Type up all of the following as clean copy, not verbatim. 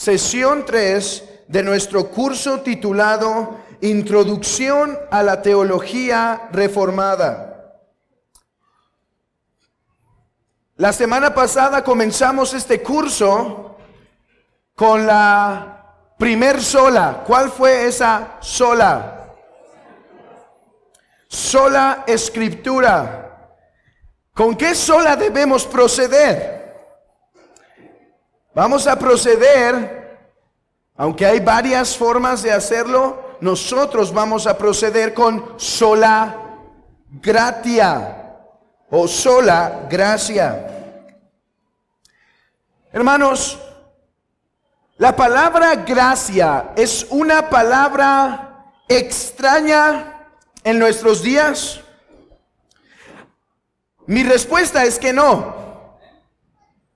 sesión 3 de nuestro curso titulado Introducción a la Teología Reformada. La semana pasada comenzamos este curso con la primer sola. ¿Cuál fue esa sola? Sola Escritura. ¿Con qué sola debemos proceder? Vamos a proceder, aunque hay varias formas de hacerlo, nosotros vamos a proceder con sola gratia o sola gracia. Hermanos, la palabra gracia es una palabra extraña en nuestros días. Mi respuesta es que no.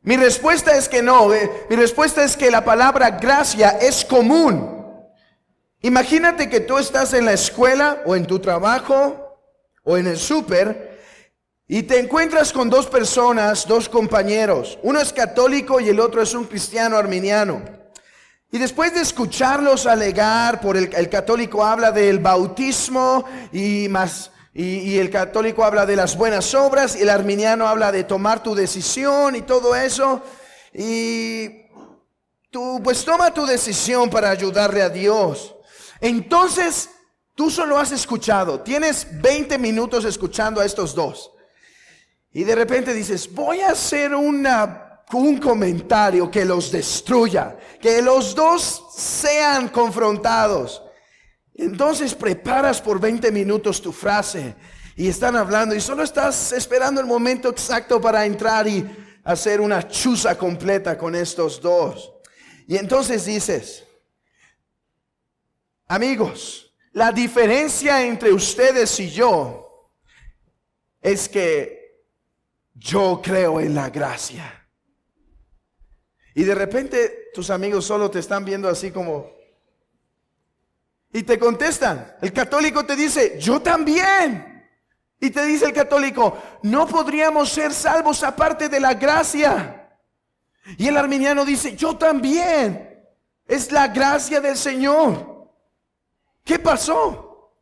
Mi respuesta es que no. Mi respuesta es que la palabra gracia es común. Imagínate que tú estás en la escuela o en tu trabajo o en el súper y te encuentras con dos personas, dos compañeros. Uno es católico y el otro es un cristiano arminiano. Y después de escucharlos alegar, el católico habla del bautismo y el católico habla de las buenas obras, y el arminiano habla de tomar tu decisión y todo eso. Y tú pues toma tu decisión para ayudarle a Dios. Entonces tú solo has escuchado, tienes 20 minutos escuchando a estos dos. Y de repente dices, voy a hacer un comentario que los destruya, que los dos sean confrontados. Entonces preparas por 20 minutos tu frase y están hablando y solo estás esperando el momento exacto para entrar y hacer una chuza completa con estos dos. Y entonces dices, amigos, la diferencia entre ustedes y yo es que yo creo en la gracia. Y de repente tus amigos solo te están viendo así como... Y te contestan, el católico te dice, yo también. Y te dice el católico, no podríamos ser salvos aparte de la gracia. Y el arminiano dice, yo también. Es la gracia del Señor. ¿Qué pasó?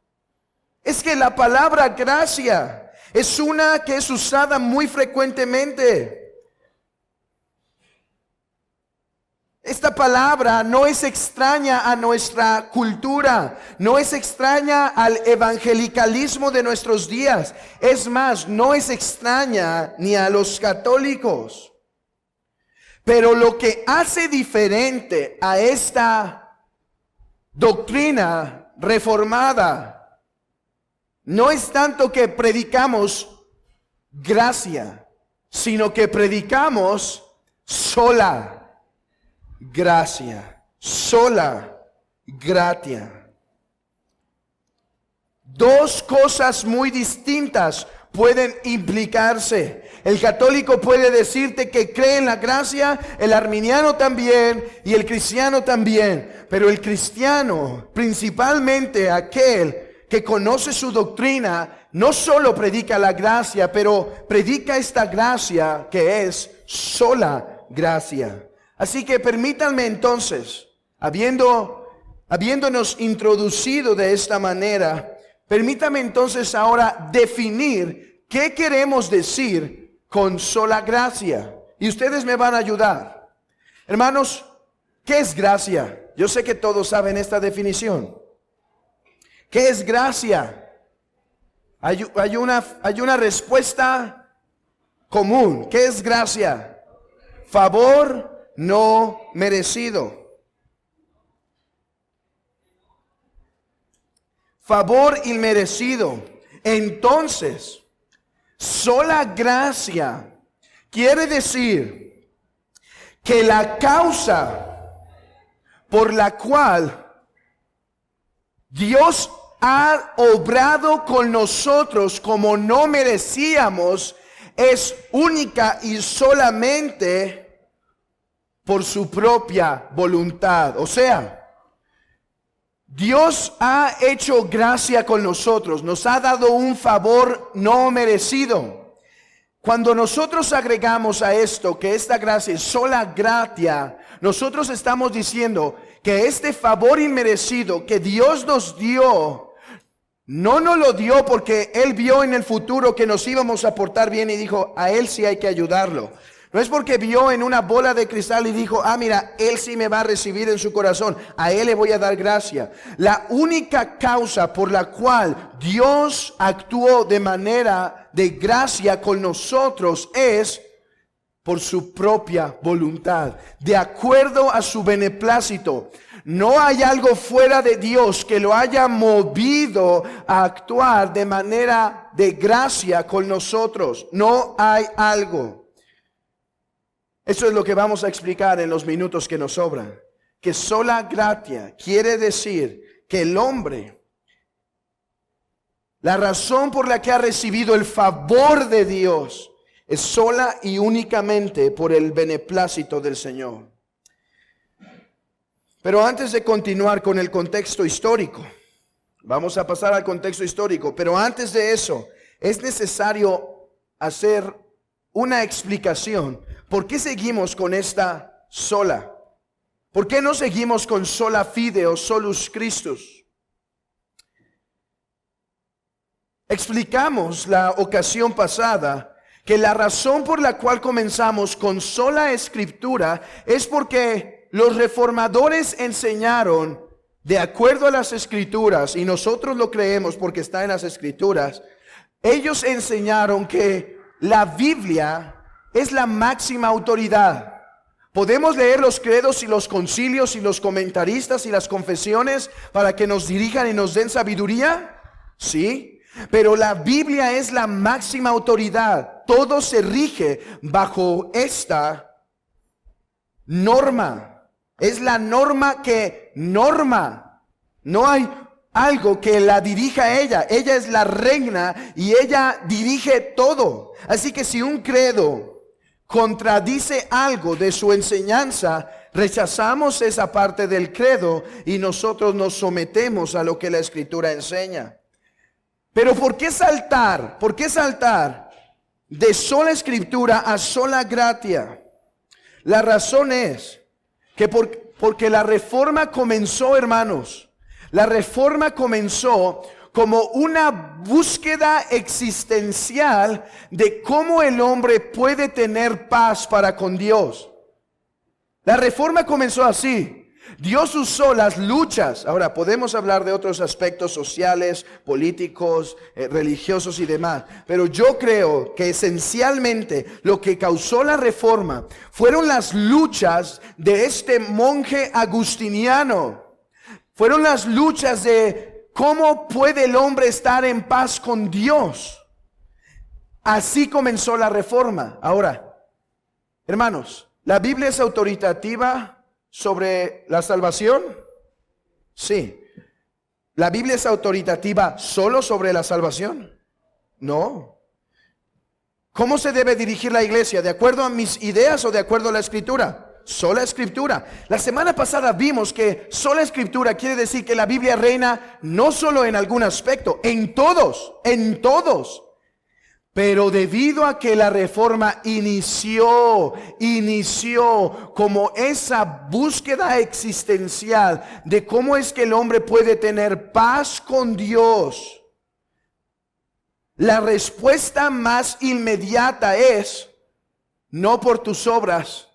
Es que la palabra gracia es una que es usada muy frecuentemente. Esta palabra no es extraña a nuestra cultura, no es extraña al evangelicalismo de nuestros días. Es más, no es extraña ni a los católicos. Pero lo que hace diferente a esta doctrina reformada no es tanto que predicamos gracia, sino que predicamos sola gracia, sola gratia. Dos cosas muy distintas pueden implicarse. El católico puede decirte que cree en la gracia, el arminiano también y el cristiano también. Pero el cristiano, principalmente aquel que conoce su doctrina, no solo predica la gracia, pero predica esta gracia que es sola gracia. Así que permítanme entonces, habiéndonos introducido de esta manera, permítanme entonces ahora definir qué queremos decir con sola gracia. Y ustedes me van a ayudar. Hermanos, ¿qué es gracia? Yo sé que todos saben esta definición. ¿Qué es gracia? Hay una respuesta común. ¿Qué es gracia? Favor no merecido. Favor inmerecido. Entonces, sola gracia quiere decir que la causa por la cual Dios ha obrado con nosotros como no merecíamos es única y solamente por su propia voluntad. O sea, Dios ha hecho gracia con nosotros, nos ha dado un favor no merecido. Cuando nosotros agregamos a esto que esta gracia es sola gratia, nosotros estamos diciendo que este favor inmerecido que Dios nos dio, no nos lo dio porque Él vio en el futuro que nos íbamos a portar bien y dijo, a Él sí hay que ayudarlo. No es porque vio en una bola de cristal y dijo, mira, Él sí me va a recibir en su corazón, a Él le voy a dar gracia. La única causa por la cual Dios actuó de manera de gracia con nosotros es por su propia voluntad, de acuerdo a su beneplácito. No hay algo fuera de Dios que lo haya movido a actuar de manera de gracia con nosotros. No hay algo. Eso es lo que vamos a explicar en los minutos que nos sobran. Que sola gratia quiere decir que el hombre, la razón por la que ha recibido el favor de Dios, es sola y únicamente por el beneplácito del Señor. Pero antes de continuar con el contexto histórico, vamos a pasar al contexto histórico, pero antes de eso, es necesario hacer una explicación. ¿Por qué seguimos con esta sola? ¿Por qué no seguimos con sola fide o solus Christus? Explicamos la ocasión pasada que la razón por la cual comenzamos con sola escritura es porque los reformadores enseñaron, de acuerdo a las escrituras, y nosotros lo creemos porque está en las escrituras, ellos enseñaron que la Biblia es la máxima autoridad. Podemos leer los credos y los concilios y los comentaristas y las confesiones para que nos dirijan y nos den sabiduría, sí. Pero la Biblia es la máxima autoridad. Todo se rige bajo esta norma. Es la norma que norma. No hay algo que la dirija a ella. Ella es la reina y ella dirige todo. Así que si un credo contradice algo de su enseñanza, rechazamos esa parte del credo y nosotros nos sometemos a lo que la Escritura enseña. Pero ¿por qué saltar? ¿Por qué saltar de sola escritura a sola gratia? La razón es que porque la reforma comenzó, hermanos, la reforma comenzó como una búsqueda existencial de cómo el hombre puede tener paz para con Dios. La reforma comenzó así. Dios usó las luchas. Ahora podemos hablar de otros aspectos sociales, políticos, religiosos y demás. Pero yo creo que esencialmente lo que causó la reforma fueron las luchas de este monje agustiniano. Fueron las luchas de cómo puede el hombre estar en paz con Dios. Así comenzó la reforma. Ahora, hermanos, ¿la Biblia es autoritativa sobre la salvación? Sí. ¿La Biblia es autoritativa solo sobre la salvación? No. ¿Cómo se debe dirigir la iglesia? ¿De acuerdo a mis ideas o de acuerdo a la Escritura? Sola Escritura. La semana pasada vimos que sola Escritura quiere decir que la Biblia reina no solo en algún aspecto, en todos, en todos. Pero debido a que la reforma inició como esa búsqueda existencial de cómo es que el hombre puede tener paz con Dios, la respuesta más inmediata es no por tus obras,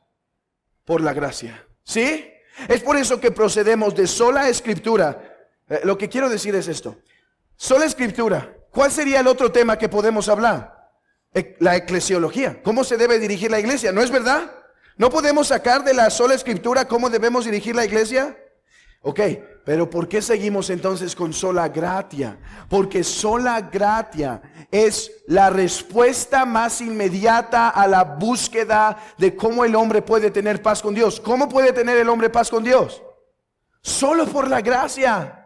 por la gracia. ¿Sí? Es por eso que procedemos de sola escritura. Lo que quiero decir es esto. Sola escritura. ¿Cuál sería el otro tema que podemos hablar? La eclesiología. ¿Cómo se debe dirigir la iglesia? ¿No es verdad? ¿No podemos sacar de la sola escritura cómo debemos dirigir la iglesia? Ok, pero ¿por qué seguimos entonces con sola gratia? Porque sola gratia es la respuesta más inmediata a la búsqueda de cómo el hombre puede tener paz con Dios. ¿Cómo puede tener el hombre paz con Dios? Solo por la gracia.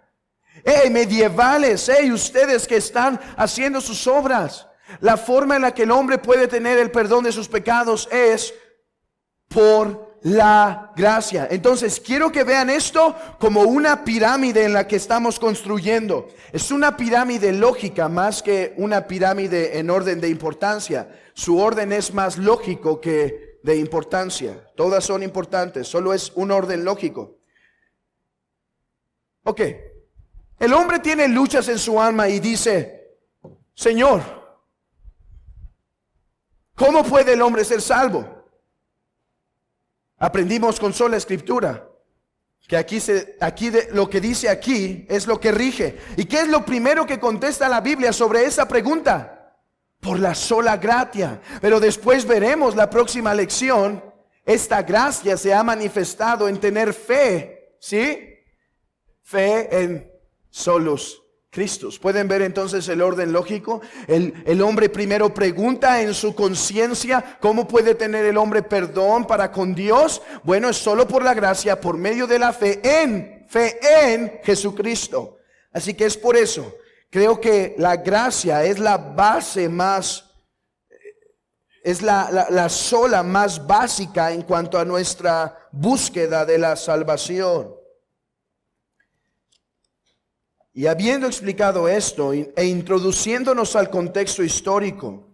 Medievales, ustedes que están haciendo sus obras, la forma en la que el hombre puede tener el perdón de sus pecados es por la gracia. Entonces, quiero que vean esto como una pirámide en la que estamos construyendo. Es una pirámide lógica más que una pirámide en orden de importancia. Su orden es más lógico que de importancia. Todas son importantes, solo es un orden lógico. Ok, el hombre tiene luchas en su alma y dice, Señor, ¿cómo puede el hombre ser salvo? Aprendimos con sola escritura que lo que dice aquí es lo que rige. ¿Y qué es lo primero que contesta la Biblia sobre esa pregunta? Por la sola gracia. Pero después veremos la próxima lección. Esta gracia se ha manifestado en tener fe, ¿sí? Fe en solos Cristos. ¿Pueden ver entonces el orden lógico? El hombre primero pregunta en su conciencia, ¿cómo puede tener el hombre perdón para con Dios? Bueno, es solo por la gracia, por medio de la fe en Jesucristo. Así que es por eso, creo que la gracia es la base más, es la sola más básica en cuanto a nuestra búsqueda de la salvación. Y habiendo explicado esto e introduciéndonos al contexto histórico,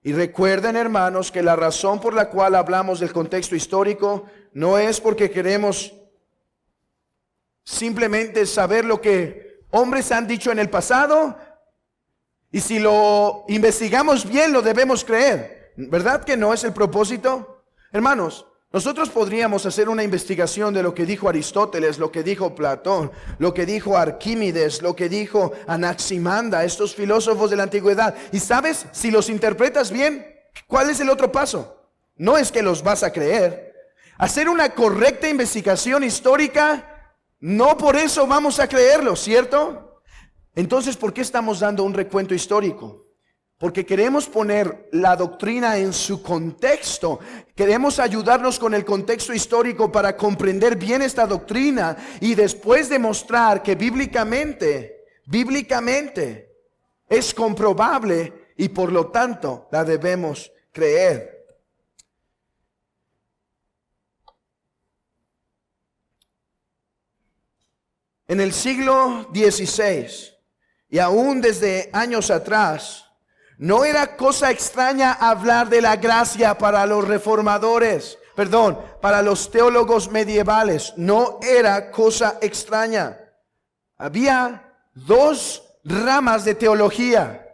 y recuerden, hermanos, que la razón por la cual hablamos del contexto histórico no es porque queremos simplemente saber lo que hombres han dicho en el pasado, y si lo investigamos bien lo debemos creer. ¿Verdad que no es el propósito? Hermanos, nosotros podríamos hacer una investigación de lo que dijo Aristóteles, lo que dijo Platón, lo que dijo Arquímedes, lo que dijo Anaximandro, estos filósofos de la antigüedad. Y sabes, si los interpretas bien, ¿cuál es el otro paso? No es que los vas a creer. Hacer una correcta investigación histórica, no por eso vamos a creerlo, ¿cierto? Entonces, ¿por qué estamos dando un recuento histórico? Porque queremos poner la doctrina en su contexto. Queremos ayudarnos con el contexto histórico para comprender bien esta doctrina y después demostrar que bíblicamente es comprobable y por lo tanto la debemos creer. En el siglo XVI y aún desde años atrás, no era cosa extraña hablar de la gracia para los reformadores, para los teólogos medievales. No era cosa extraña. Había dos ramas de teología.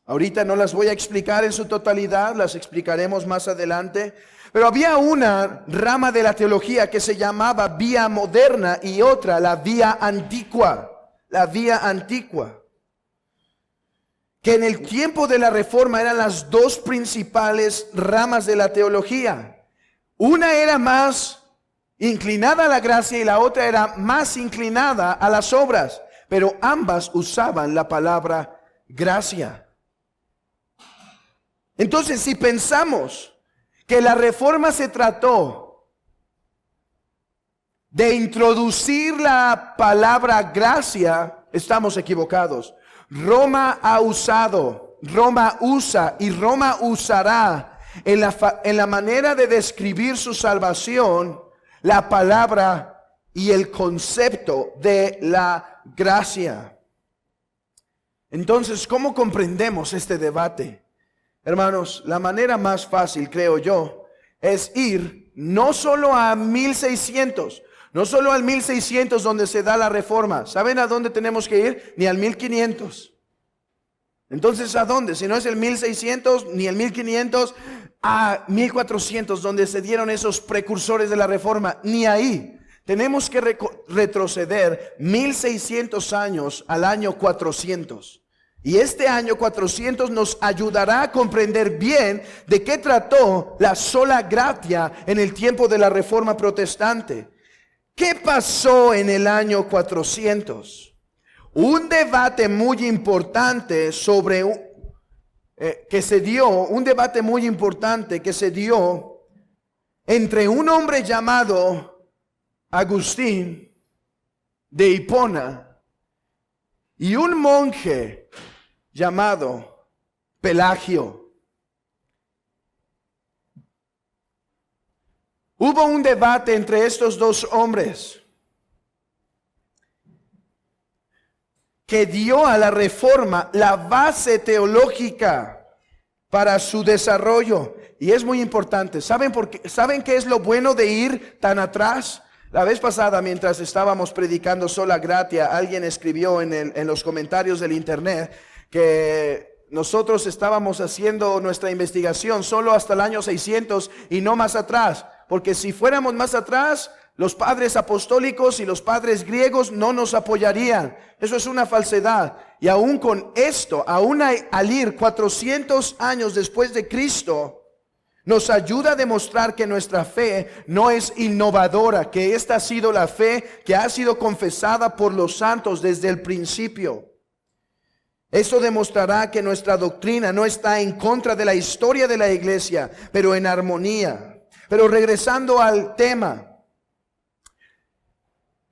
Ahorita no las voy a explicar en su totalidad, las explicaremos más adelante. Pero había una rama de la teología que se llamaba vía moderna y otra la vía antigua. La vía antigua. Que en el tiempo de la Reforma eran las dos principales ramas de la teología. Una era más inclinada a la gracia y la otra era más inclinada a las obras, pero ambas usaban la palabra gracia. Entonces, si pensamos que la Reforma se trató de introducir la palabra gracia, estamos equivocados. Roma usa y Roma usará en la manera de describir su salvación la palabra y el concepto de la gracia. Entonces, ¿cómo comprendemos este debate? Hermanos, la manera más fácil, creo yo, es ir no solo a 1600, no solo al 1600 donde se da la reforma. ¿Saben a dónde tenemos que ir? Ni al 1500. Entonces, ¿a dónde? Si no es el 1600 ni el 1500, a 1400 donde se dieron esos precursores de la reforma. Ni ahí. Tenemos que retroceder 1600 años al año 400. Y este año 400 nos ayudará a comprender bien de qué trató la sola gracia en el tiempo de la Reforma Protestante. ¿Qué pasó en el año 400? Un debate muy importante que se dio entre un hombre llamado Agustín de Hipona y un monje llamado Pelagio. Hubo un debate entre estos dos hombres que dio a la Reforma la base teológica para su desarrollo. Y es muy importante. ¿Saben por qué? ¿Saben qué es lo bueno de ir tan atrás? La vez pasada, mientras estábamos predicando sola gratia, alguien escribió en los comentarios del internet que nosotros estábamos haciendo nuestra investigación solo hasta el año 600 y no más atrás. Porque si fuéramos más atrás, los padres apostólicos y los padres griegos no nos apoyarían. Eso es una falsedad. Y aún con esto, aún al ir 400 años después de Cristo, nos ayuda a demostrar que nuestra fe no es innovadora, que esta ha sido la fe que ha sido confesada por los santos desde el principio. Eso demostrará que nuestra doctrina no está en contra de la historia de la iglesia, pero en armonía. Pero regresando al tema.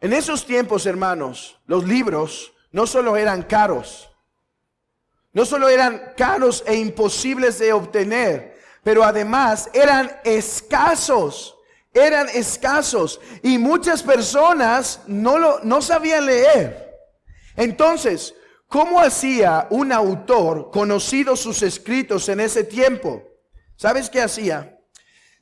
En esos tiempos, hermanos, los libros no solo eran caros, e imposibles de obtener, pero además eran escasos, y muchas personas no sabían leer. Entonces, ¿cómo hacía un autor conocido sus escritos en ese tiempo? ¿Sabes qué hacía?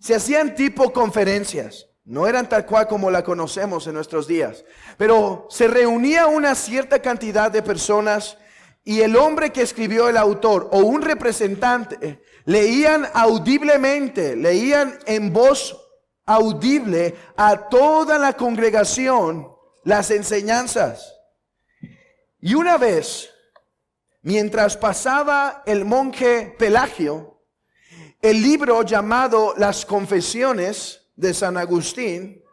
Se hacían tipo conferencias. No eran tal cual como la conocemos en nuestros días, pero se reunía una cierta cantidad de personas y el hombre que escribió, el autor o un representante, leían audiblemente, leían en voz audible a toda la congregación las enseñanzas. Y una vez, mientras pasaba el monje Pelagio, el libro llamado Las Confesiones de San Agustín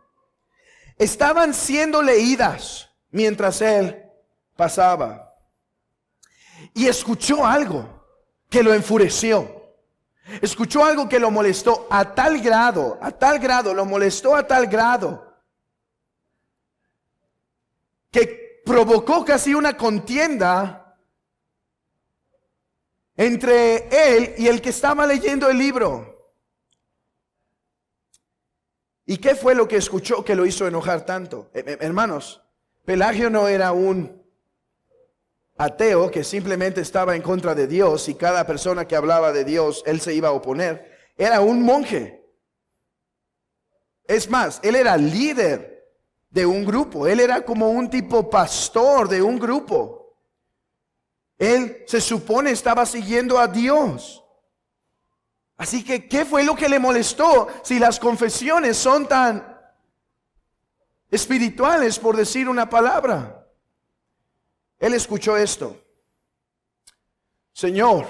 estaban siendo leídas mientras él pasaba, y escuchó algo que lo enfureció, escuchó algo que lo molestó a tal grado, lo molestó a tal grado que provocó casi una contienda entre él y el que estaba leyendo el libro. ¿Y qué fue lo que escuchó que lo hizo enojar tanto? Hermanos, Pelagio no era un ateo que simplemente estaba en contra de Dios y cada persona que hablaba de Dios, él se iba a oponer. Era un monje. Es más, él era líder de un grupo. Él era como un tipo pastor de un grupo. Él se supone estaba siguiendo a Dios. Así que, ¿qué fue lo que le molestó si las confesiones son tan espirituales, por decir una palabra? Él escuchó esto. Señor,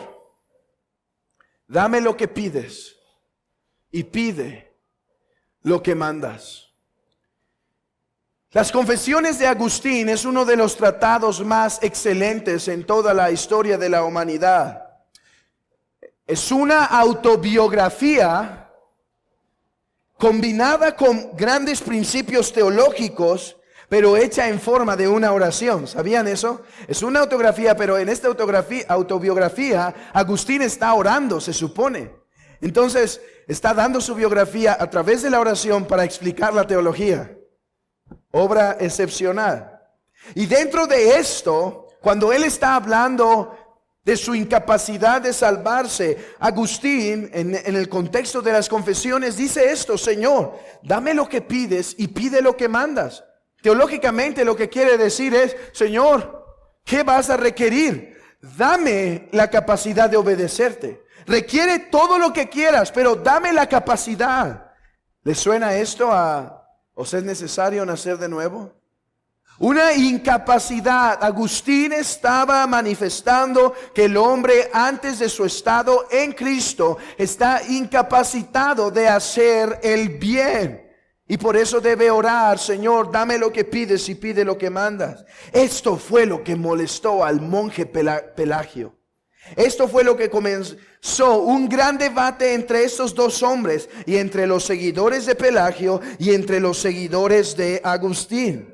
dame lo que pides y pide lo que mandas. Las Confesiones de Agustín es uno de los tratados más excelentes en toda la historia de la humanidad. Es una autobiografía combinada con grandes principios teológicos, pero hecha en forma de una oración. ¿Sabían eso? Es una autobiografía, pero en esta autobiografía, Agustín está orando, se supone. Entonces, está dando su biografía a través de la oración para explicar la teología. Obra excepcional. Y dentro de esto, cuando él está hablando de su incapacidad de salvarse, Agustín, en el contexto de las confesiones, dice esto: Señor, dame lo que pides y pide lo que mandas. Teológicamente lo que quiere decir es: Señor, ¿qué vas a requerir? Dame la capacidad de obedecerte. Requiere todo lo que quieras, pero dame la capacidad. ¿Le suena esto a os es necesario nacer de nuevo? Una incapacidad. Agustín estaba manifestando que el hombre, antes de su estado en Cristo, está incapacitado de hacer el bien. Y por eso debe orar: Señor, dame lo que pides y pide lo que mandas. Esto fue lo que molestó al monje Pelagio. Esto fue lo que comenzó un gran debate entre estos dos hombres, y entre los seguidores de Pelagio y entre los seguidores de Agustín.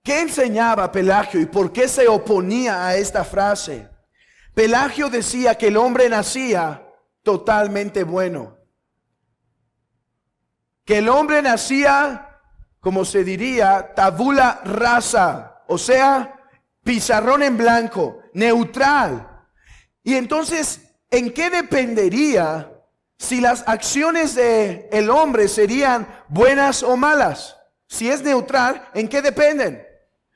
¿Qué enseñaba Pelagio y por qué se oponía a esta frase? Pelagio decía que el hombre nacía totalmente bueno. Que el hombre nacía, como se diría, tabula rasa, o sea, pizarrón en blanco, neutral. Y entonces, ¿en qué dependería si las acciones del hombre serían buenas o malas? Si es neutral, ¿en qué dependen?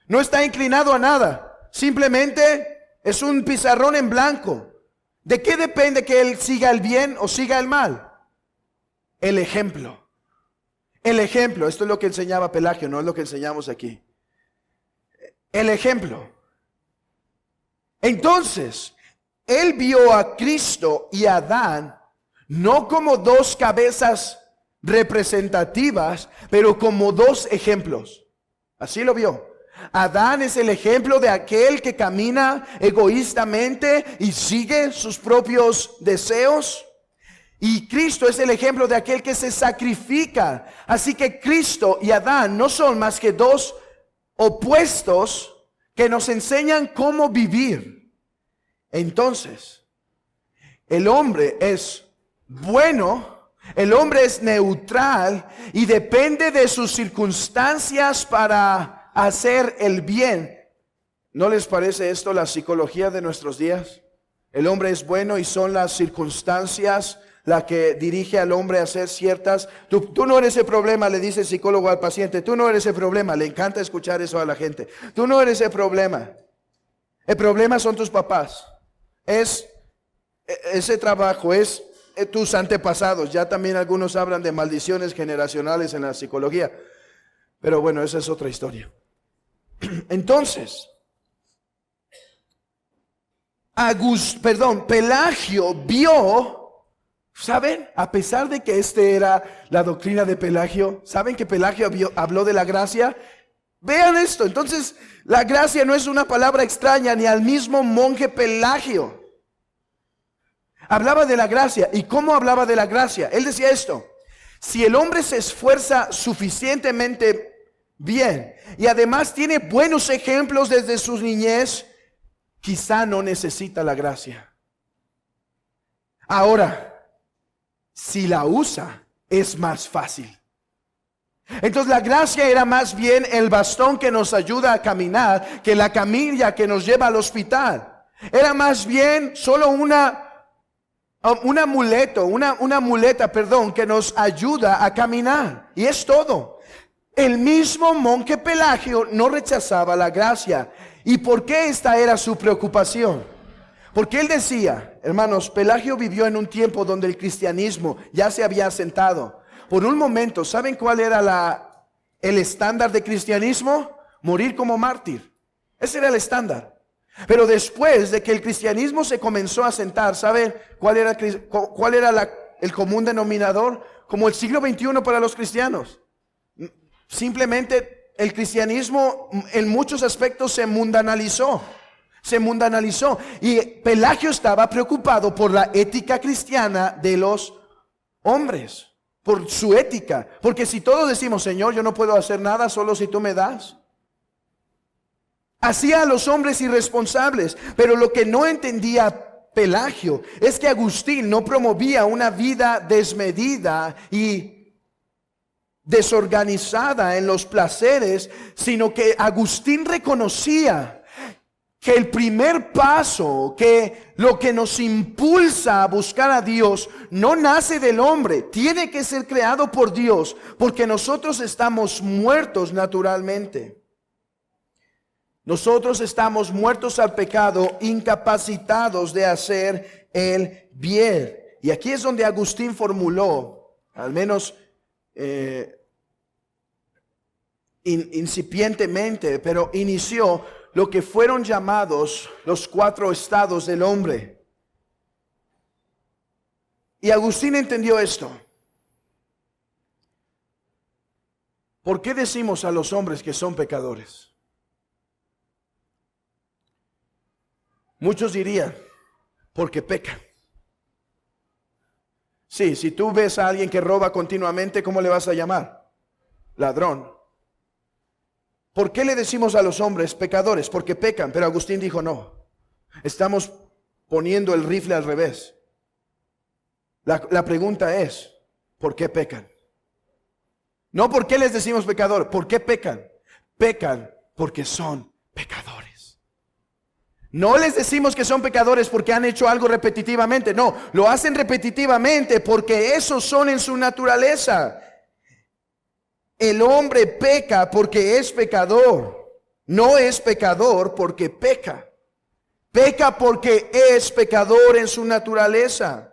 No está inclinado a nada, simplemente es un pizarrón en blanco. ¿De qué depende que él siga el bien o siga el mal? El ejemplo. El ejemplo, esto es lo que enseñaba Pelagio, no es lo que enseñamos aquí. El ejemplo. Entonces, él vio a Cristo y a Adán no como dos cabezas representativas, pero como dos ejemplos. Así lo vio. Adán es el ejemplo de aquel que camina egoístamente y sigue sus propios deseos. Y Cristo es el ejemplo de aquel que se sacrifica. Así que Cristo y Adán no son más que dos opuestos que nos enseñan cómo vivir. Entonces, el hombre es bueno, el hombre es neutral y depende de sus circunstancias para hacer el bien. ¿No les parece esto la psicología de nuestros días? El hombre es bueno y son las circunstancias la que dirige al hombre a hacer ciertas. Tú no eres el problema, le dice el psicólogo al paciente. Tú no eres el problema. Le encanta escuchar eso a la gente. Tú no eres el problema. El problema son tus papás. Es ese trabajo, es tus antepasados. Ya también algunos hablan de maldiciones generacionales en la psicología. Pero bueno, esa es otra historia. Entonces, Pelagio vio, ¿saben? A pesar de que era la doctrina de Pelagio, ¿saben que Pelagio habló de la gracia? Vean esto, entonces la gracia no es una palabra extraña ni al mismo monje Pelagio. Hablaba de la gracia. ¿Y cómo hablaba de la gracia? Él decía esto: si el hombre se esfuerza suficientemente bien y además tiene buenos ejemplos desde su niñez, quizá no necesita la gracia. Ahora, si la usa, es más fácil. Entonces la gracia era más bien el bastón que nos ayuda a caminar que la camilla que nos lleva al hospital. Era más bien solo una muleta, que nos ayuda a caminar. Y es todo. El mismo monje Pelagio no rechazaba la gracia. ¿Y por qué esta era su preocupación? Porque él decía, hermanos, Pelagio vivió en un tiempo donde el cristianismo ya se había asentado. Por un momento, ¿saben cuál era el estándar de cristianismo? Morir como mártir. Ese era el estándar. Pero después de que el cristianismo se comenzó a asentar, ¿saben cuál era el común denominador? Como el siglo XXI para los cristianos. Simplemente el cristianismo en muchos aspectos se mundanalizó. Y Pelagio estaba preocupado por la ética cristiana de los hombres, por su ética. Porque si todos decimos, Señor, yo no puedo hacer nada solo si tú me das. Hacía a los hombres irresponsables. Pero lo que no entendía Pelagio es que Agustín no promovía una vida desmedida y desorganizada en los placeres, sino que Agustín reconocía que el primer paso, que lo que nos impulsa a buscar a Dios, no nace del hombre, tiene que ser creado por Dios, porque nosotros estamos muertos naturalmente. Nosotros estamos muertos al pecado, incapacitados de hacer el bien. Y aquí es donde Agustín formuló, al menos incipientemente, pero inició lo que fueron llamados los 4 estados del hombre. Y Agustín entendió esto. ¿Por qué decimos a los hombres que son pecadores? Muchos dirían, porque pecan. Sí, si tú ves a alguien que roba continuamente, ¿cómo le vas a llamar? Ladrón. ¿Por qué le decimos a los hombres pecadores? Porque pecan. Pero Agustín dijo no. Estamos poniendo el rifle al revés. La pregunta es, ¿por qué pecan? No por qué les decimos pecador, ¿por qué pecan? Pecan porque son pecadores. No les decimos que son pecadores porque han hecho algo repetitivamente, no, lo hacen repetitivamente porque esos son en su naturaleza. El hombre peca porque es pecador, no es pecador porque peca. Peca porque es pecador en su naturaleza.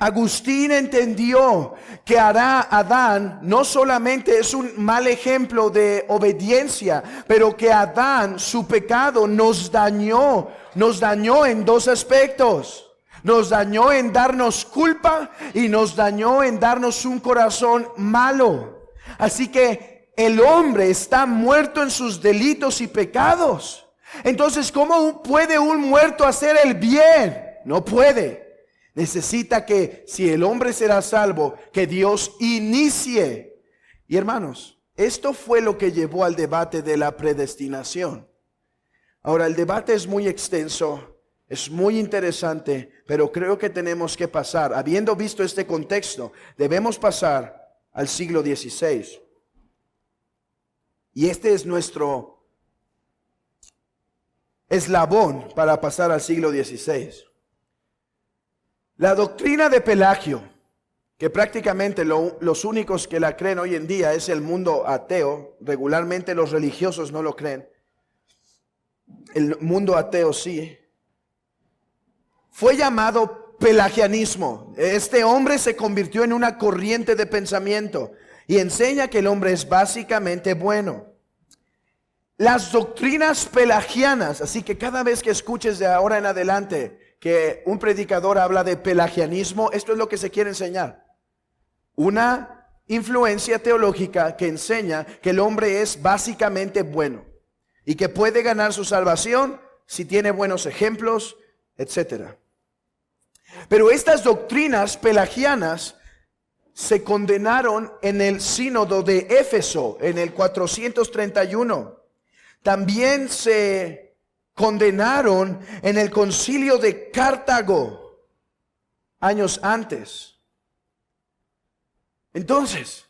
Agustín entendió que Adán no solamente es un mal ejemplo de obediencia, pero que Adán, su pecado, nos dañó en dos aspectos. Nos dañó en darnos culpa y nos dañó en darnos un corazón malo. Así que el hombre está muerto en sus delitos y pecados. Entonces, ¿cómo puede un muerto hacer el bien? No puede. Necesita que, si el hombre será salvo, que Dios inicie. Y hermanos, esto fue lo que llevó al debate de la predestinación. Ahora, el debate es muy extenso, es muy interesante, pero creo que tenemos que pasar, habiendo visto este contexto, debemos pasar al siglo XVI. Y este es nuestro eslabón para pasar al siglo XVI. La doctrina de Pelagio, que prácticamente los únicos que la creen hoy en día es el mundo ateo, regularmente los religiosos no lo creen, el mundo ateo sí, fue llamado pelagianismo. Este hombre se convirtió en una corriente de pensamiento y enseña que el hombre es básicamente bueno. Las doctrinas pelagianas, así que cada vez que escuches de ahora en adelante que un predicador habla de pelagianismo, esto es lo que se quiere enseñar. Una influencia teológica que enseña que el hombre es básicamente bueno y que puede ganar su salvación si tiene buenos ejemplos, etcétera. Pero estas doctrinas pelagianas se condenaron en el sínodo de Éfeso en el 431. También se condenaron en el concilio de Cartago años antes. Entonces,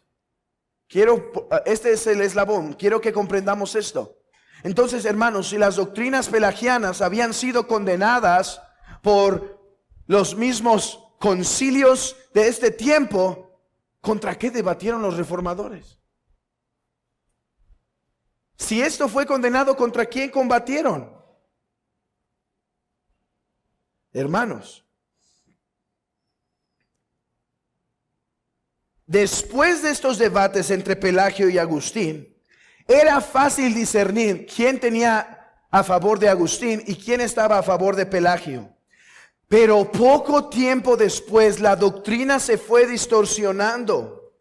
este es el eslabón, quiero que comprendamos esto. Entonces, hermanos, si las doctrinas pelagianas habían sido condenadas por los mismos concilios de este tiempo, ¿contra qué debatieron los reformadores? Si esto fue condenado, ¿contra quién combatieron? Hermanos, después de estos debates entre Pelagio y Agustín, era fácil discernir quién tenía a favor de Agustín y quién estaba a favor de Pelagio. Pero poco tiempo después la doctrina se fue distorsionando,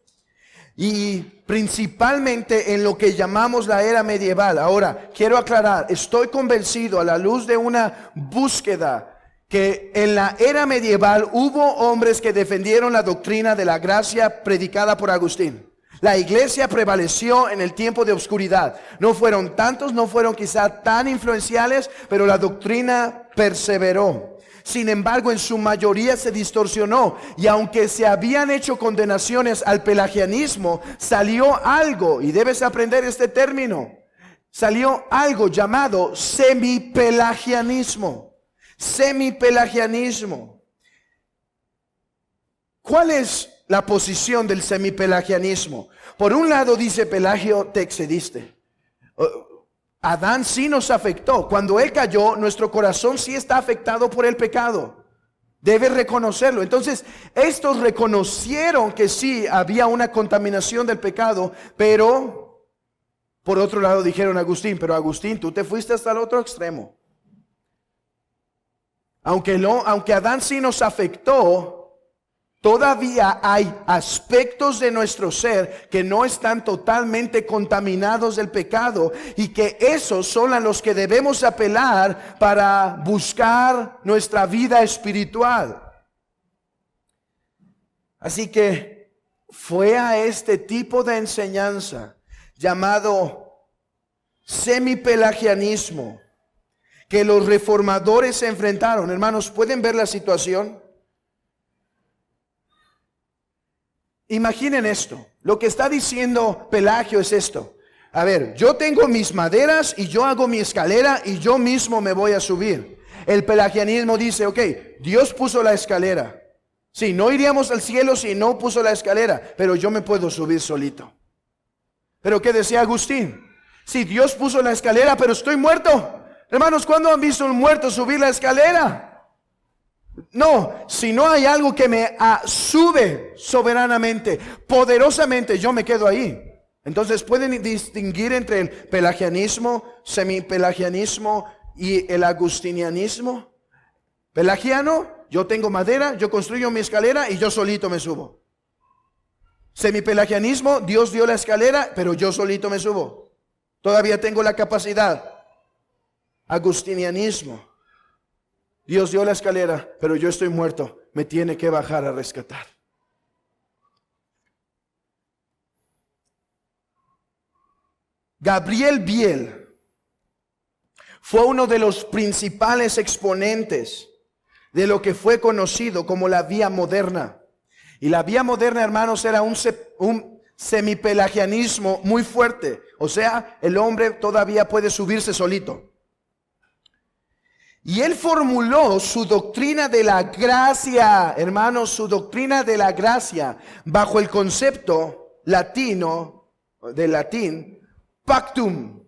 y principalmente en lo que llamamos la era medieval. Ahora, quiero aclarar, estoy convencido a la luz de una búsqueda que en la era medieval hubo hombres que defendieron la doctrina de la gracia predicada por Agustín. La iglesia prevaleció en el tiempo de oscuridad. No fueron tantos, no fueron quizá tan influenciales, pero la doctrina perseveró. Sin embargo, en su mayoría se distorsionó, y aunque se habían hecho condenaciones al pelagianismo, salió algo, y debes aprender este término, salió algo llamado semipelagianismo. Semipelagianismo. ¿Cuál es la posición del semipelagianismo? Por un lado dice Pelagio, te excediste. Adán sí nos afectó. Cuando él cayó, nuestro corazón sí está afectado por el pecado. Debe reconocerlo. Entonces, estos reconocieron que sí había una contaminación del pecado, pero por otro lado dijeron Agustín, pero Agustín, tú te fuiste hasta el otro extremo. Aunque Adán sí nos afectó, todavía hay aspectos de nuestro ser que no están totalmente contaminados del pecado, y que esos son a los que debemos apelar para buscar nuestra vida espiritual. Así que fue a este tipo de enseñanza llamado semipelagianismo que los reformadores se enfrentaron. Hermanos, ¿pueden ver la situación? Imaginen esto. Lo que está diciendo Pelagio es esto. A ver, yo tengo mis maderas y yo hago mi escalera y yo mismo me voy a subir. El pelagianismo dice, ok, Dios puso la escalera. Sí, no iríamos al cielo si no puso la escalera, pero yo me puedo subir solito. Pero ¿qué decía Agustín? Sí, Dios puso la escalera, pero estoy muerto. Hermanos, ¿cuándo han visto un muerto subir la escalera? No, si no hay algo que me sube soberanamente, poderosamente, yo me quedo ahí. Entonces, ¿pueden distinguir entre el pelagianismo, semipelagianismo y el agustinianismo? Pelagiano, yo tengo madera, yo construyo mi escalera y yo solito me subo. Semipelagianismo, Dios dio la escalera, pero yo solito me subo. Todavía tengo la capacidad. Agustinianismo, Dios dio la escalera, pero yo estoy muerto, me tiene que bajar a rescatar. Gabriel Biel fue uno de los principales exponentes de lo que fue conocido como la vía moderna. Y la vía moderna, hermanos, era un semipelagianismo muy fuerte. O sea, el hombre todavía puede subirse solito. Y él formuló su doctrina de la gracia, hermanos, su doctrina de la gracia, bajo el concepto latino, del latín, pactum.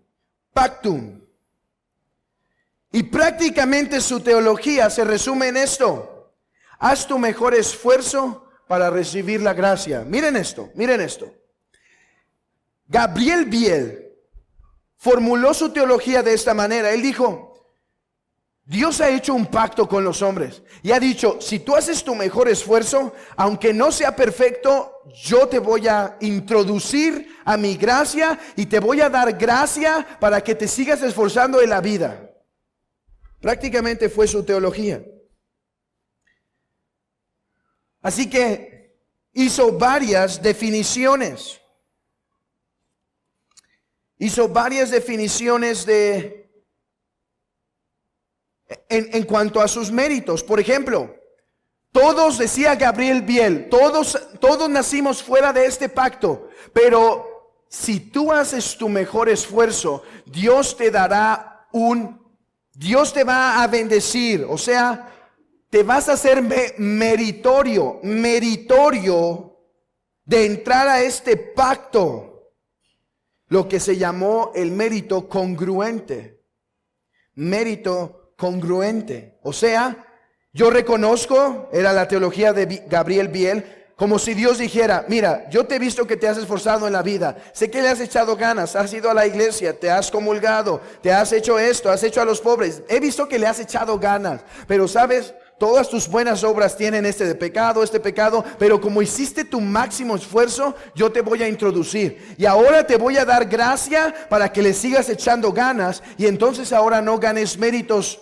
Y prácticamente su teología se resume en esto: haz tu mejor esfuerzo para recibir la gracia. Miren esto. Gabriel Biel formuló su teología de esta manera. Él dijo: Dios ha hecho un pacto con los hombres y ha dicho, si tú haces tu mejor esfuerzo, aunque no sea perfecto, yo te voy a introducir a mi gracia y te voy a dar gracia para que te sigas esforzando en la vida. Prácticamente fue su teología. Así que hizo varias definiciones. En cuanto a sus méritos. Por ejemplo, todos, decía Gabriel Biel, todos nacimos fuera de este pacto, pero si tú haces tu mejor esfuerzo, Dios te va a bendecir, o sea, te vas a hacer meritorio de entrar a este pacto, lo que se llamó el mérito congruente. O sea, yo reconozco, era la teología de Gabriel Biel, como si Dios dijera, mira, yo te he visto que te has esforzado en la vida, sé que le has echado ganas, has ido a la iglesia, te has comulgado, te has hecho esto, has hecho a los pobres, he visto que le has echado ganas, pero sabes, todas tus buenas obras tienen este pecado, pero como hiciste tu máximo esfuerzo, yo te voy a introducir. Y ahora te voy a dar gracia para que le sigas echando ganas. Y entonces ahora no ganes méritos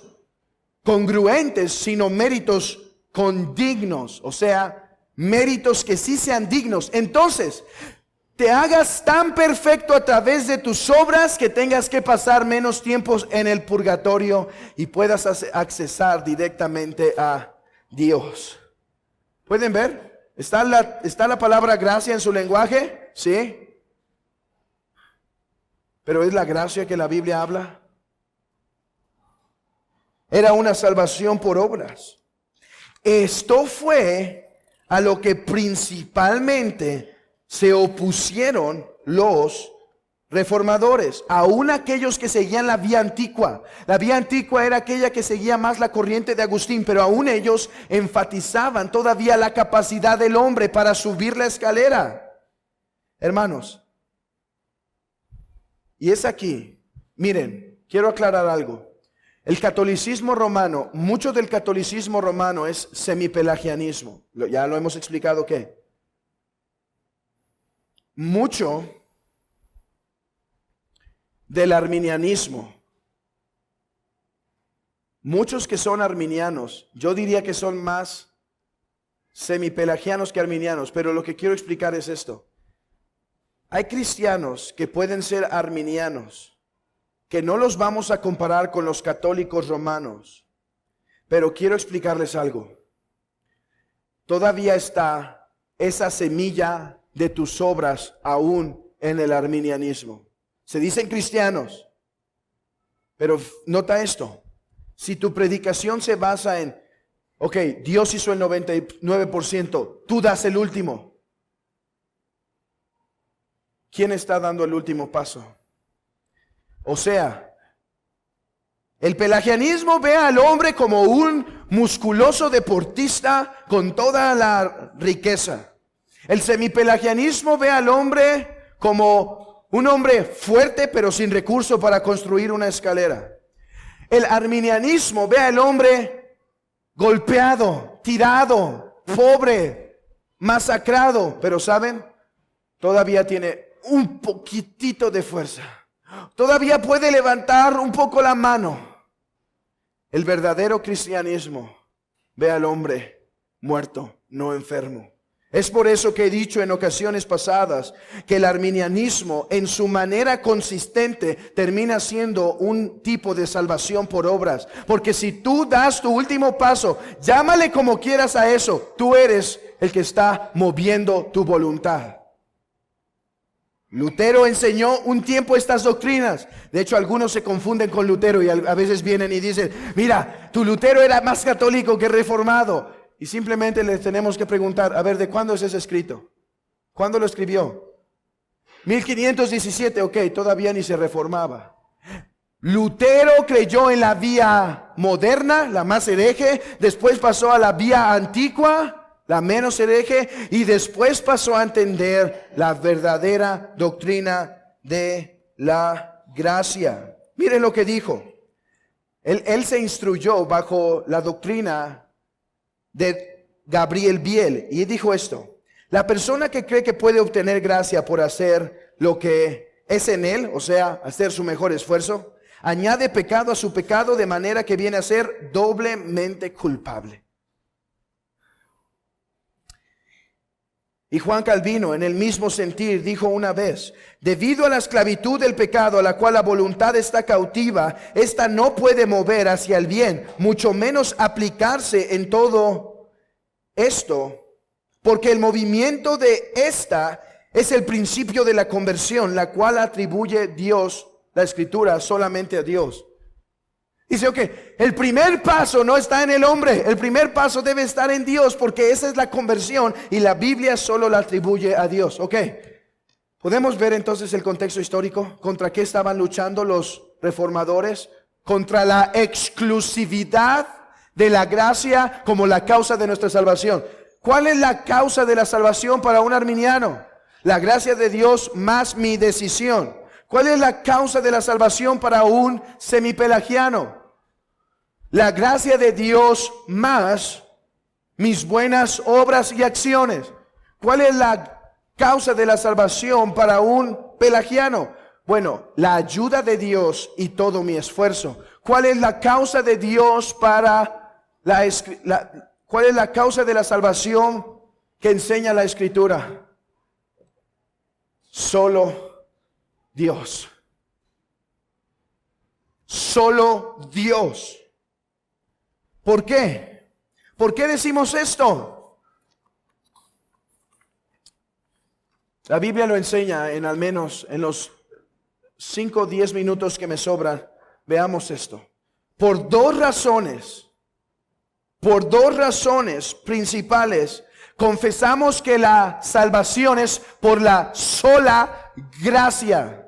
congruentes, sino méritos condignos. O sea, méritos que sí sean dignos. Entonces, te hagas tan perfecto a través de tus obras que tengas que pasar menos tiempos en el purgatorio y puedas accesar directamente a Dios. ¿Pueden ver? ¿Está la palabra gracia en su lenguaje? Sí. Pero ¿es la gracia que la Biblia habla? Era una salvación por obras. Esto fue a lo que principalmente se opusieron los reformadores, aún aquellos que seguían la vía antigua. La vía antigua era aquella que seguía más la corriente de Agustín, pero aún ellos enfatizaban todavía la capacidad del hombre para subir la escalera. Hermanos, y es aquí, miren, quiero aclarar algo. El catolicismo romano, mucho del catolicismo romano es semipelagianismo. Ya lo hemos explicado que mucho del arminianismo, muchos que son arminianos, yo diría que son más semipelagianos que arminianos, pero lo que quiero explicar es esto. Hay cristianos que pueden ser arminianos, que no los vamos a comparar con los católicos romanos, pero quiero explicarles algo. Todavía está esa semilla de tus obras aún en el arminianismo. Se dicen cristianos, pero nota esto. Si tu predicación se basa en, ok, Dios hizo el 99%, tú das el último. ¿Quién está dando el último paso? O sea, el pelagianismo ve al hombre como un musculoso deportista con toda la riqueza. El semipelagianismo ve al hombre como un hombre fuerte pero sin recurso para construir una escalera. El arminianismo ve al hombre golpeado, tirado, pobre, masacrado, pero ¿saben? Todavía tiene un poquitito de fuerza. Todavía puede levantar un poco la mano. El verdadero cristianismo ve al hombre muerto, no enfermo. Es por eso que he dicho en ocasiones pasadas que el arminianismo en su manera consistente termina siendo un tipo de salvación por obras. Porque si tú das tu último paso, llámale como quieras a eso, tú eres el que está moviendo tu voluntad. Lutero enseñó un tiempo estas doctrinas. De hecho, algunos se confunden con Lutero y a veces vienen y dicen, mira, tu Lutero era más católico que reformado. Y simplemente les tenemos que preguntar, a ver, ¿de cuándo es ese escrito? ¿Cuándo lo escribió? 1517, ok, todavía ni se reformaba. Lutero creyó en la vía moderna, la más hereje, después pasó a la vía antigua, la menos hereje, y después pasó a entender la verdadera doctrina de la gracia. Miren lo que dijo. Él se instruyó bajo la doctrina de Gabriel Biel y dijo esto: la persona que cree que puede obtener gracia por hacer lo que es en él, o sea, hacer su mejor esfuerzo, añade pecado a su pecado de manera que viene a ser doblemente culpable. Y Juan Calvino, en el mismo sentir, dijo una vez: debido a la esclavitud del pecado a la cual la voluntad está cautiva, ésta no puede mover hacia el bien, mucho menos aplicarse en todo esto, porque el movimiento de esta es el principio de la conversión, la cual atribuye Dios, la Escritura, solamente a Dios. Dice, ok, el primer paso no está en el hombre, el primer paso debe estar en Dios, porque esa es la conversión y la Biblia solo la atribuye a Dios. Ok, podemos ver entonces el contexto histórico. ¿Contra qué estaban luchando los reformadores? Contra la exclusividad de la gracia como la causa de nuestra salvación. ¿Cuál es la causa de la salvación para un arminiano? La gracia de Dios más mi decisión. ¿Cuál es la causa de la salvación para un semipelagiano? La gracia de Dios más mis buenas obras y acciones. ¿Cuál es la causa de la salvación para un pelagiano? Bueno, la ayuda de Dios y todo mi esfuerzo. ¿Cuál es la causa de Dios para cuál es la causa de la salvación que enseña la Escritura? Solo Dios. Solo Dios. ¿Por qué? ¿Por qué decimos esto? La Biblia lo enseña en al menos en los 5 o 10 minutos que me sobran. Veamos esto. Por dos razones principales, confesamos que la salvación es por la sola gracia.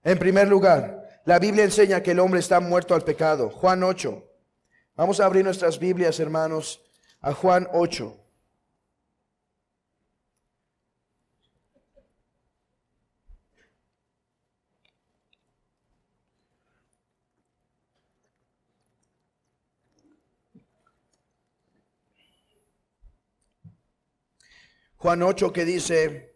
En primer lugar, la Biblia enseña que el hombre está muerto al pecado. Juan 8. Vamos a abrir nuestras Biblias, hermanos, a Juan 8. Juan 8, que dice: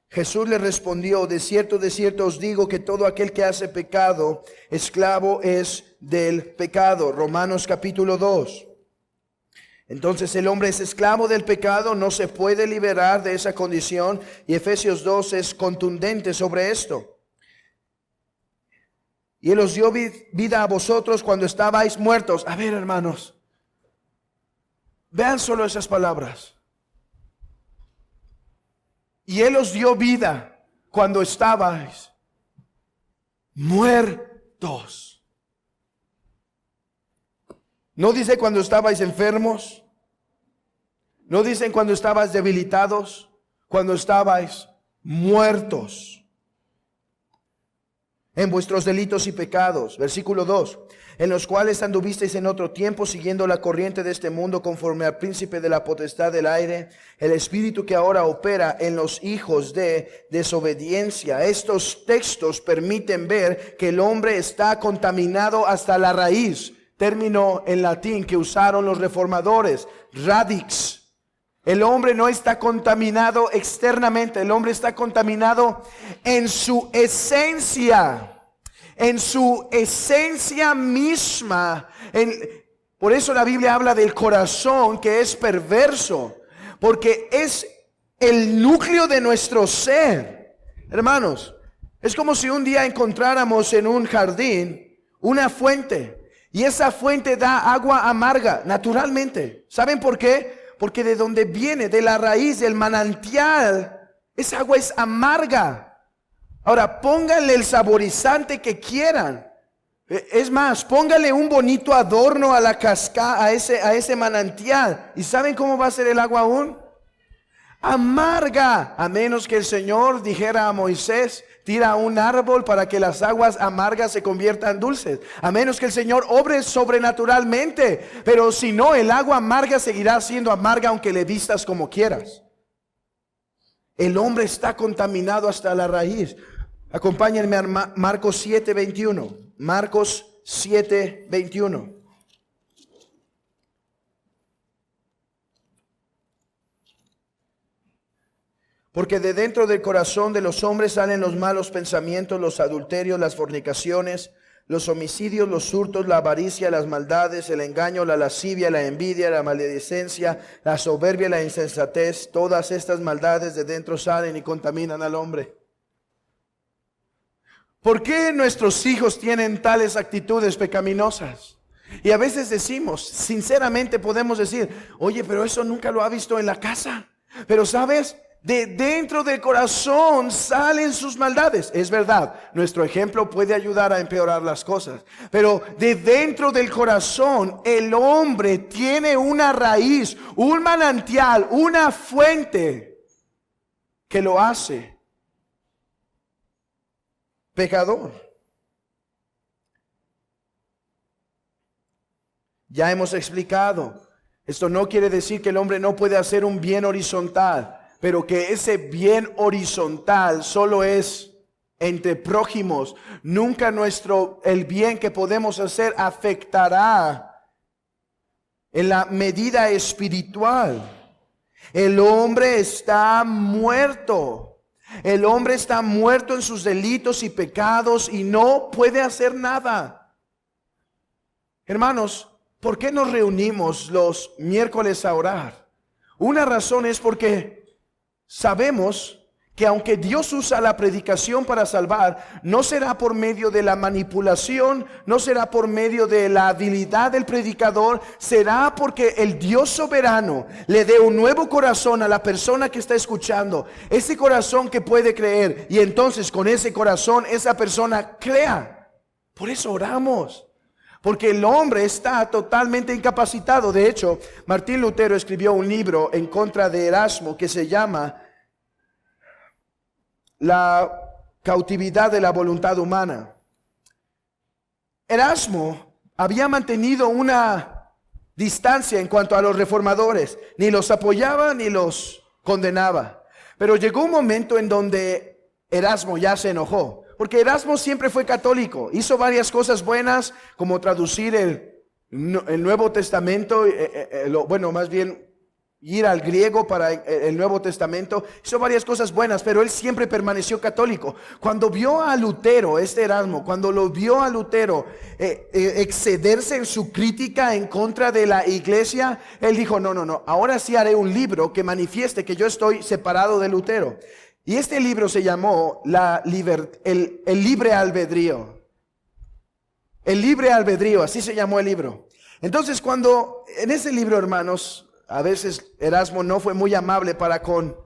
Jesús le respondió: de cierto os digo que todo aquel que hace pecado, esclavo es del pecado. Romanos capítulo 2. Entonces el hombre es esclavo del pecado, no se puede liberar de esa condición, y Efesios 2 es contundente sobre esto. y Él os dio vida a vosotros cuando estabais muertos. A ver, hermanos, vean solo esas palabras. Y Él os dio vida cuando estabais muertos. No dice cuando estabais enfermos. No dicen cuando estabais debilitados. Cuando estabais muertos en vuestros delitos y pecados. Versículo 2. En los cuales anduvisteis en otro tiempo siguiendo la corriente de este mundo conforme al príncipe de la potestad del aire, el espíritu que ahora opera en los hijos de desobediencia. Estos textos permiten ver que el hombre está contaminado hasta la raíz. Término en latín que usaron los reformadores, radix. El hombre no está contaminado externamente, el hombre está contaminado en su esencia. En su esencia misma. Por eso la Biblia habla del corazón que es perverso, porque es el núcleo de nuestro ser. Hermanos, es como si un día encontráramos en un jardín una fuente, y esa fuente da agua amarga naturalmente. ¿Saben por qué? Porque de donde viene, de la raíz, del manantial, esa agua es amarga. Ahora, pónganle el saborizante que quieran. Es más, pónganle un bonito adorno a la cascada, a ese manantial. ¿Y saben cómo va a ser el agua aún? Amarga. A menos que el Señor dijera a Moisés, tira un árbol para que las aguas amargas se conviertan dulces. A menos que el Señor obre sobrenaturalmente. Pero si no, el agua amarga seguirá siendo amarga aunque le vistas como quieras. El hombre está contaminado hasta la raíz. Acompáñenme a Marcos 7:21. Marcos 7:21. Porque de dentro del corazón de los hombres salen los malos pensamientos, los adulterios, las fornicaciones, los homicidios, los hurtos, la avaricia, las maldades, el engaño, la lascivia, la envidia, la maledicencia, la soberbia, la insensatez. Todas estas maldades de dentro salen y contaminan al hombre. ¿Por qué nuestros hijos tienen tales actitudes pecaminosas? Y a veces decimos, sinceramente podemos decir, oye, pero eso nunca lo ha visto en la casa. Pero ¿sabes? De dentro del corazón salen sus maldades. Es verdad, nuestro ejemplo puede ayudar a empeorar las cosas. Pero de dentro del corazón el hombre tiene una raíz, un manantial, una fuente que lo hace pecador. Ya hemos explicado, esto no quiere decir que el hombre no puede hacer un bien horizontal, pero que ese bien horizontal solo es entre prójimos. Nunca el bien que podemos hacer afectará en la medida espiritual. El hombre está muerto. El hombre está muerto en sus delitos y pecados y no puede hacer nada. Hermanos, ¿por qué nos reunimos los miércoles a orar? Una razón es porque sabemos que aunque Dios usa la predicación para salvar, no será por medio de la manipulación, no será por medio de la habilidad del predicador, será porque el Dios soberano le dé un nuevo corazón a la persona que está escuchando, ese corazón que puede creer, y entonces con ese corazón esa persona crea. Por eso oramos, porque el hombre está totalmente incapacitado. De hecho, Martín Lutero escribió un libro en contra de Erasmo que se llama La cautividad de la voluntad humana. Erasmo había mantenido una distancia en cuanto a los reformadores, ni los apoyaba ni los condenaba. Pero llegó un momento en donde Erasmo ya se enojó, porque Erasmo siempre fue católico, hizo varias cosas buenas, como traducir el Nuevo Testamento, más bien ir al griego para el Nuevo Testamento. Hizo varias cosas buenas, pero él siempre permaneció católico. Cuando vio a Lutero, Erasmo, cuando lo vio a Lutero excederse en su crítica en contra de la iglesia, él dijo, no, ahora sí haré un libro que manifieste que yo estoy separado de Lutero. Y este libro se llamó el libre albedrío. El libre albedrío, así se llamó el libro. Entonces cuando en ese libro, hermanos, a veces Erasmo no fue muy amable para con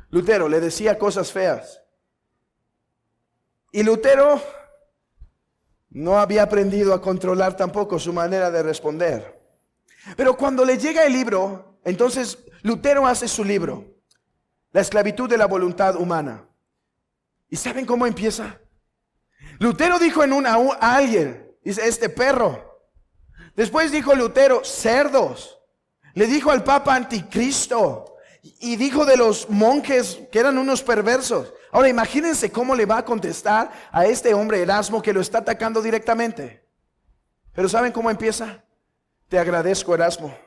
Lutero, le decía cosas feas. Y Lutero no había aprendido a controlar tampoco su manera de responder. Pero cuando le llega el libro, entonces Lutero hace su libro, La esclavitud de la voluntad humana. ¿Y saben cómo empieza? Lutero dijo a alguien, dice, este perro. Después dijo Lutero, cerdos. Le dijo al Papa anticristo. Y dijo de los monjes que eran unos perversos. Ahora imagínense cómo le va a contestar a este hombre Erasmo que lo está atacando directamente. Pero ¿saben cómo empieza? Te agradezco, Erasmo.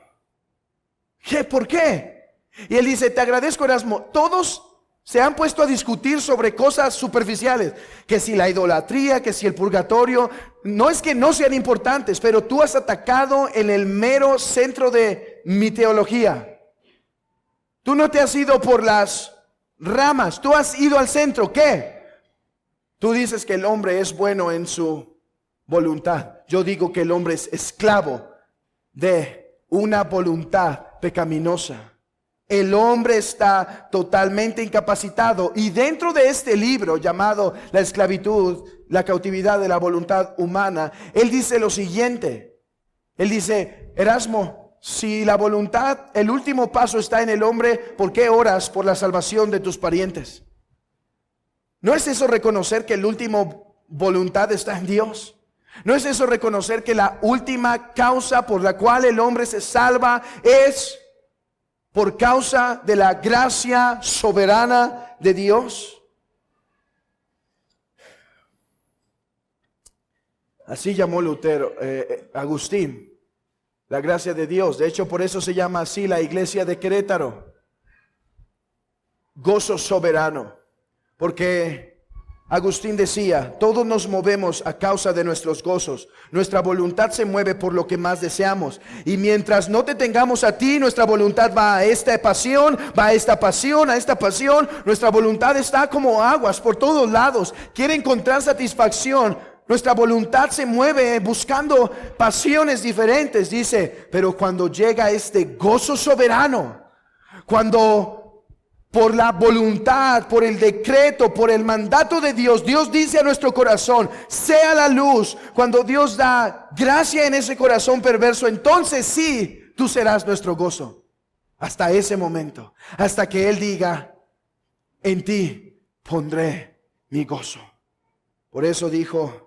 ¿Qué? ¿Por qué? Y él dice, te agradezco, Erasmo. Todos se han puesto a discutir sobre cosas superficiales. Que si la idolatría, que si el purgatorio. No es que no sean importantes, pero tú has atacado en el mero centro de mi teología. Tú no te has ido por las ramas, tú has ido al centro. ¿Qué? Tú dices que el hombre es bueno en su voluntad. Yo digo que el hombre es esclavo de una voluntad pecaminosa. El hombre está totalmente incapacitado. Y dentro de este libro llamado La esclavitud, la cautividad de la voluntad humana, él dice lo siguiente. Él dice, Erasmo, si la voluntad, el último paso está en el hombre, ¿por qué oras por la salvación de tus parientes? ¿No es eso reconocer que el último voluntad está en Dios? ¿No es eso reconocer que la última causa por la cual el hombre se salva es por causa de la gracia soberana de Dios? Así llamó Lutero, Agustín. La gracia de Dios. De hecho, por eso se llama así la iglesia de Querétaro. Gozo soberano. Porque Agustín decía, todos nos movemos a causa de nuestros gozos. Nuestra voluntad se mueve por lo que más deseamos. Y mientras no te tengamos a ti, nuestra voluntad va a esta pasión, va a esta pasión, a esta pasión. Nuestra voluntad está como aguas por todos lados. Quiere encontrar satisfacción. Nuestra voluntad se mueve buscando pasiones diferentes, dice, pero cuando llega este gozo soberano, cuando por la voluntad, por el decreto, por el mandato de Dios, Dios dice a nuestro corazón, sea la luz, cuando Dios da gracia en ese corazón perverso, entonces sí, tú serás nuestro gozo. Hasta ese momento, hasta que Él diga, en ti pondré mi gozo. Por eso dijo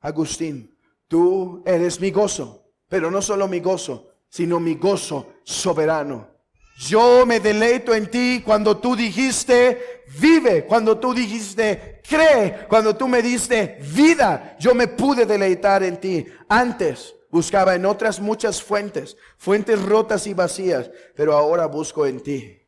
Agustín, tú eres mi gozo, pero no solo mi gozo, sino mi gozo soberano. Yo me deleito en ti cuando tú dijiste, vive, cuando tú dijiste, cree, cuando tú me diste vida, yo me pude deleitar en ti. Antes buscaba en otras muchas fuentes rotas y vacías, pero ahora busco en ti.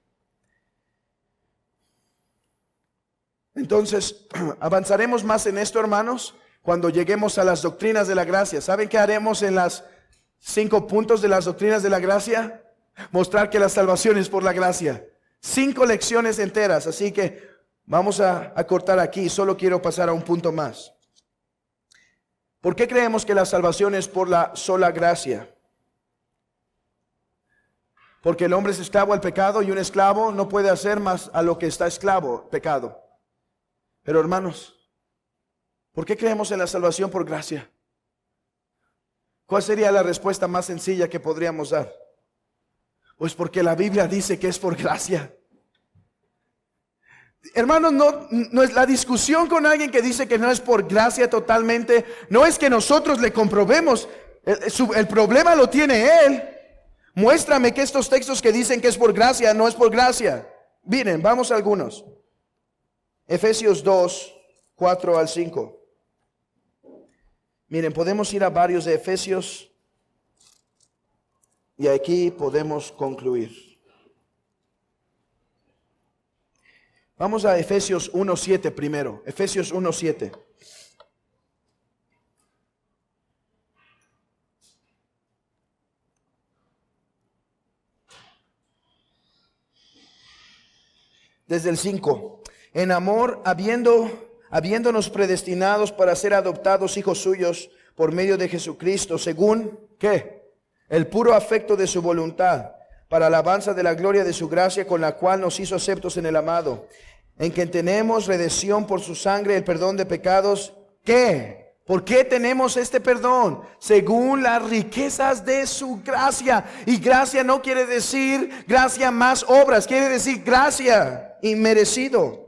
Entonces, avanzaremos más en esto, hermanos, cuando lleguemos a las doctrinas de la gracia. ¿Saben qué haremos en las 5 puntos de las doctrinas de la gracia? Mostrar que la salvación es por la gracia. 5 lecciones enteras, así que vamos a cortar aquí. Solo quiero pasar a un punto más. ¿Por qué creemos que la salvación es por la sola gracia? Porque el hombre es esclavo al pecado y un esclavo no puede hacer más a lo que está esclavo, pecado. Pero hermanos, ¿por qué creemos en la salvación por gracia? ¿Cuál sería la respuesta más sencilla que podríamos dar? Pues porque la Biblia dice que es por gracia. Hermanos, no es la discusión con alguien que dice que no es por gracia totalmente. No es que nosotros le comprobemos. El problema lo tiene él. Muéstrame que estos textos que dicen que es por gracia, no es por gracia. Miren, vamos a algunos. Efesios 2, 4 al 5. Miren, podemos ir a varios de Efesios y aquí podemos concluir. Vamos a Efesios 1:7 primero. Efesios 1:7. Desde el 5. En amor, habiéndonos predestinados para ser adoptados hijos suyos por medio de Jesucristo, según, ¿qué? El puro afecto de su voluntad, para alabanza de la gloria de su gracia, con la cual nos hizo aceptos en el amado, en que tenemos redención por su sangre, el perdón de pecados. ¿Qué? ¿Por qué tenemos este perdón? Según las riquezas de su gracia. Y gracia no quiere decir gracia más obras, quiere decir gracia inmerecido.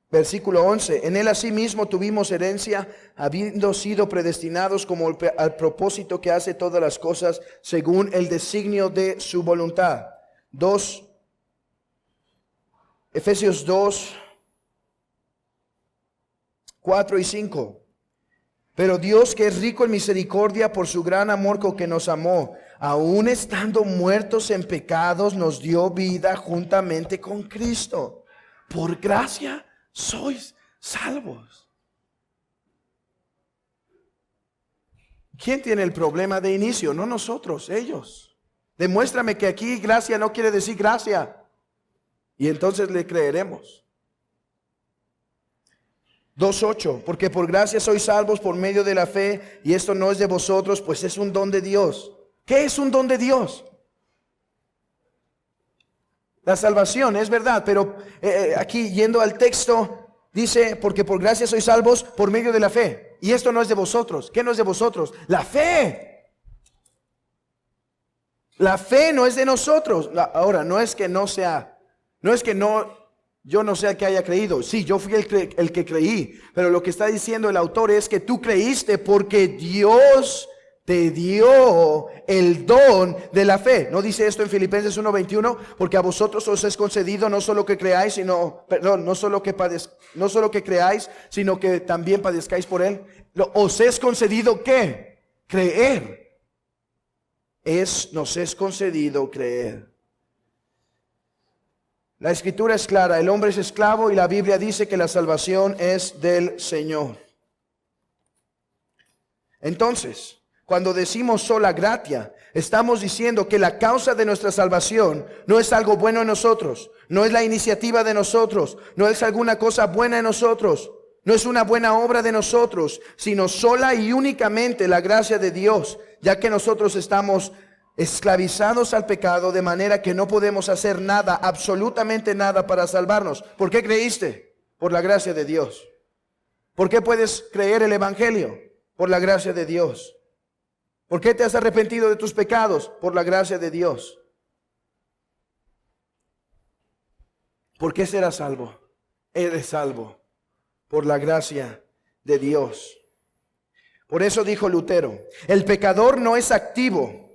Versículo 11, en él asimismo tuvimos herencia, habiendo sido predestinados como al propósito que hace todas las cosas según el designio de su voluntad. Efesios 2, 4 y 5. Pero Dios, que es rico en misericordia por su gran amor con que nos amó, aun estando muertos en pecados, nos dio vida juntamente con Cristo. Por gracia sois salvos. ¿Quién tiene el problema de inicio? No nosotros, ellos. Demuéstrame que aquí gracia no quiere decir gracia, y entonces le creeremos. 2:8, porque por gracia sois salvos por medio de la fe, y esto no es de vosotros, pues es un don de Dios. ¿Qué es un don de Dios? La salvación, es verdad, pero aquí yendo al texto, dice, porque por gracia sois salvos por medio de la fe. Y esto no es de vosotros. ¿Qué no es de vosotros? La fe. La fe no es de nosotros. Ahora, no es que no sea, no es que yo no sea el que haya creído. Sí, yo fui el que creí. Pero lo que está diciendo el autor es que tú creíste porque Dios te dio el don de la fe. ¿No dice esto en Filipenses 1:21? Porque a vosotros os es concedido no solo que creáis, no solo que creáis, sino que también padezcáis por él. Os es concedido ¿qué? Creer. Nos es concedido creer. La escritura es clara, el hombre es esclavo y la Biblia dice que la salvación es del Señor. Entonces, cuando decimos sola gratia, estamos diciendo que la causa de nuestra salvación no es algo bueno en nosotros, no es la iniciativa de nosotros, no es alguna cosa buena en nosotros, no es una buena obra de nosotros, sino sola y únicamente la gracia de Dios, ya que nosotros estamos esclavizados al pecado de manera que no podemos hacer nada, absolutamente nada para salvarnos. ¿Por qué creíste? Por la gracia de Dios. ¿Por qué puedes creer el evangelio? Por la gracia de Dios. ¿Por qué te has arrepentido de tus pecados? Por la gracia de Dios. ¿Por qué serás salvo? Eres salvo por la gracia de Dios. Por eso dijo Lutero, el pecador no es activo,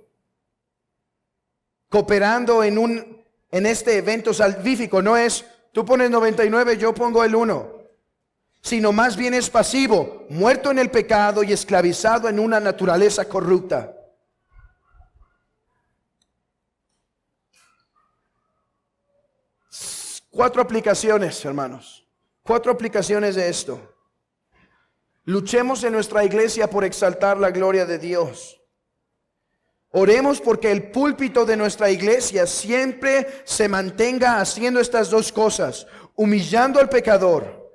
cooperando en este evento salvífico. No es, tú pones 99, yo pongo el 1. Sino más bien es pasivo, muerto en el pecado y esclavizado en una naturaleza corrupta. Cuatro aplicaciones, hermanos. 4 aplicaciones de esto. Luchemos en nuestra iglesia por exaltar la gloria de Dios. Oremos porque el púlpito de nuestra iglesia siempre se mantenga haciendo estas 2 cosas: humillando al pecador,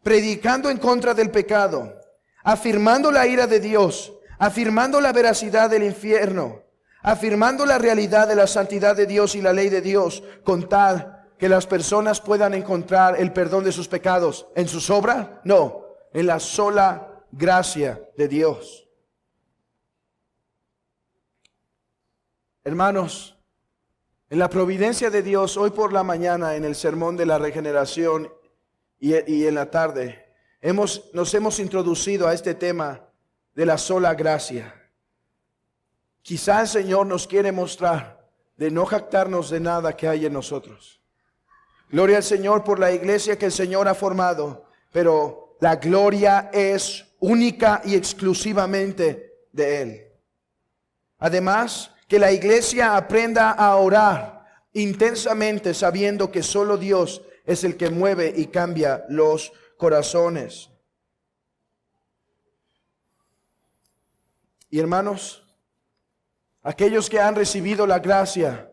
predicando en contra del pecado, afirmando la ira de Dios, afirmando la veracidad del infierno, afirmando la realidad de la santidad de Dios y la ley de Dios, con tal que las personas puedan encontrar el perdón de sus pecados. ¿En sus obras? No, en la sola gracia de Dios. Hermanos, en la providencia de Dios, hoy por la mañana en el sermón de la regeneración y en la tarde, nos hemos introducido a este tema de la sola gracia. Quizá el Señor nos quiere mostrar de no jactarnos de nada que hay en nosotros. Gloria al Señor por la iglesia que el Señor ha formado, pero la gloria es única y exclusivamente de Él. Además, que la iglesia aprenda a orar intensamente, sabiendo que solo Dios es el que mueve y cambia los corazones. Y hermanos, aquellos que han recibido la gracia,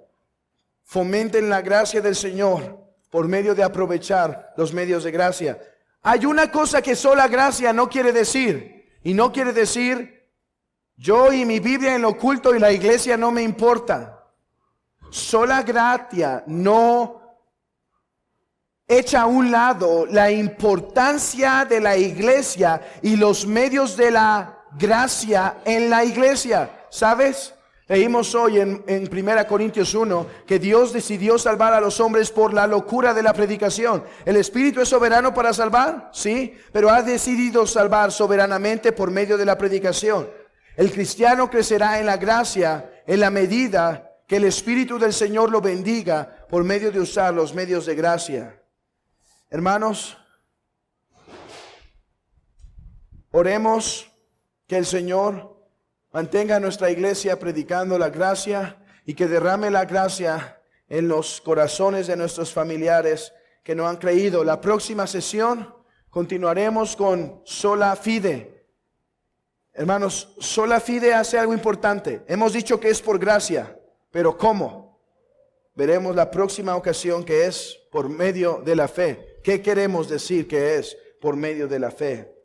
fomenten la gracia del Señor por medio de aprovechar los medios de gracia. Hay una cosa que sola gracia no quiere decir, y no quiere decir yo y mi Biblia en lo oculto y la iglesia no me importa. Sola gracia no echa a un lado la importancia de la iglesia y los medios de la gracia en la iglesia. ¿Sabes? Leímos hoy en 1 Corintios 1 que Dios decidió salvar a los hombres por la locura de la predicación. ¿El Espíritu es soberano para salvar? Sí, pero ha decidido salvar soberanamente por medio de la predicación. El cristiano crecerá en la gracia en la medida que el Espíritu del Señor lo bendiga por medio de usar los medios de gracia. Hermanos, oremos que el Señor mantenga a nuestra iglesia predicando la gracia y que derrame la gracia en los corazones de nuestros familiares que no han creído. La próxima sesión continuaremos con sola fide. Hermanos, sola fide hace algo importante. Hemos dicho que es por gracia. Pero ¿cómo? Veremos la próxima ocasión que es por medio de la fe. ¿Qué queremos decir que es por medio de la fe?